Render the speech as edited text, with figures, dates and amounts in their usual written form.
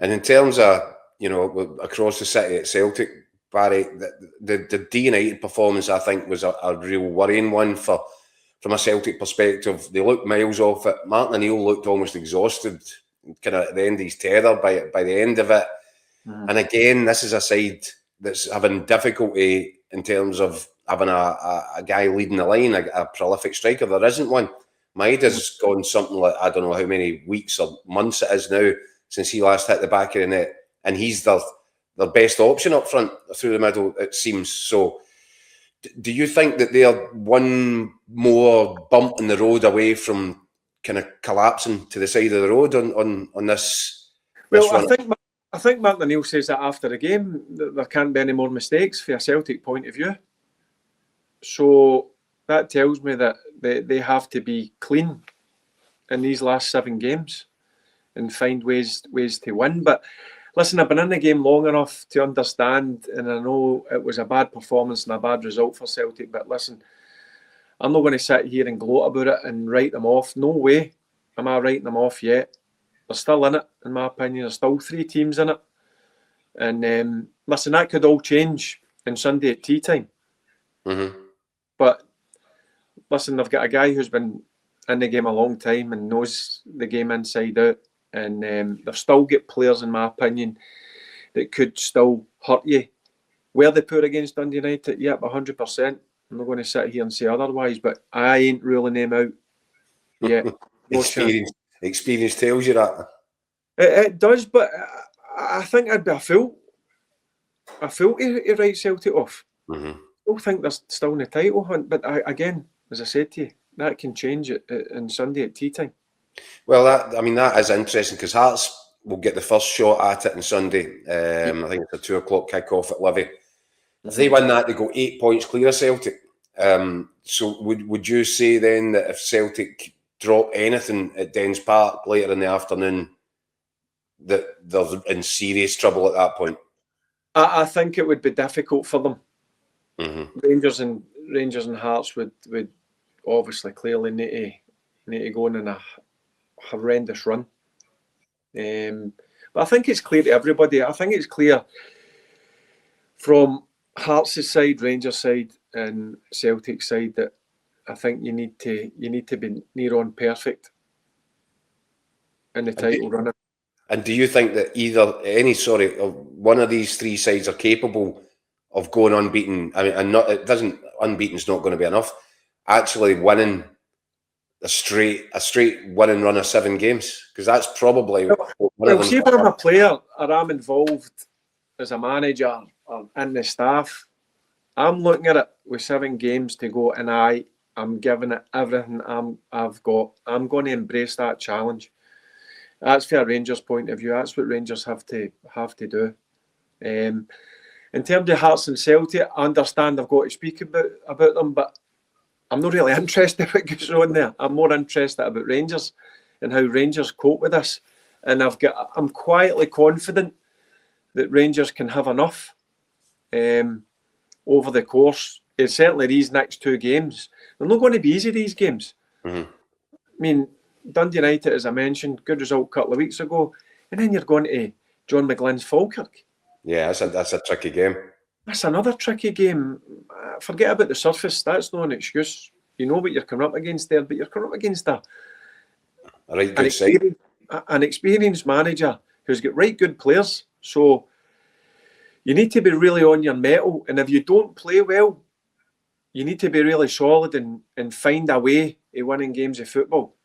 And in terms of, across the city at Celtic, Barry, the Dundee United performance, I think, was a real worrying one from a Celtic perspective. They looked miles off it. Martin O'Neill looked almost exhausted, kind of at the end of his tether by the end of it. And again, this is a side that's having difficulty in terms of having a guy leading the line, a prolific striker. There isn't one. Maeda's gone something like, I don't know how many weeks or months it is now since he last hit the back of the net, and he's their best option up front through the middle, it seems. So do you think that they're one more bump in the road away from kind of collapsing to the side of the road on this? Well, I think Martin O'Neill says that after the game, that there can't be any more mistakes from a Celtic point of view. So that tells me that they have to be clean in these last 7 games and find ways to win. But listen, I've been in the game long enough to understand, and I know it was a bad performance and a bad result for Celtic, but listen, I'm not going to sit here and gloat about it and write them off. No way am I writing them off yet. They're still in it, in my opinion. There's still 3 teams in it. And listen, that could all change on Sunday at tea time. But listen, they've got a guy who's been in the game a long time and knows the game inside out. And they've still got players, in my opinion, that could still hurt you. Were they poor against Dundee United? Yep, 100%. I'm not going to sit here and say otherwise, but I ain't ruling them out yet. Experience tells you that. It does, but I think I'd be a fool to write Celtic off. I still think they're still in the title hunt, but again, as I said to you, that can change on Sunday at tea time. Well, that is interesting because Hearts will get the first shot at it on Sunday. I think it's a 2 o'clock kick-off at Livy. If they win that, they go 8 points clear of Celtic. So would you say then that if Celtic drop anything at Dens Park later in the afternoon, that they're in serious trouble at that point? I think it would be difficult for them. Rangers and Hearts would obviously clearly need to go on a horrendous run. But I think it's clear to everybody. I think it's clear from Hearts' side, Rangers' side, and Celtic side that I think you need to be near on perfect in the title run. And do you think that one of these 3 sides are capable of going unbeaten? I mean, unbeaten's not going to be enough. Actually winning a straight winning run of 7 games, because that's probably see if I'm a player or I'm involved as a manager or in the staff, I'm looking at it with 7 games to go, and I'm giving it everything I've got. I'm going to embrace that challenge. That's from a Rangers point of view. That's what Rangers have to do. In terms of Hearts and Celtic, I understand I've got to speak about them, but I'm not really interested in what goes on there. I'm more interested about Rangers and how Rangers cope with this. And I'm quietly confident that Rangers can have enough over the course. It's certainly these next 2 games. They're not going to be easy, these games. I mean, Dundee United, as I mentioned, good result a couple of weeks ago. And then you're going to John McGlynn's Falkirk. Yeah, that's a tricky game. That's another tricky game. Forget about the surface. That's not an excuse. You know what you're coming up against there, but you're coming up against an experienced manager who's got right good players. So you need to be really on your mettle. And if you don't play well, you need to be really solid and find a way of winning games of football.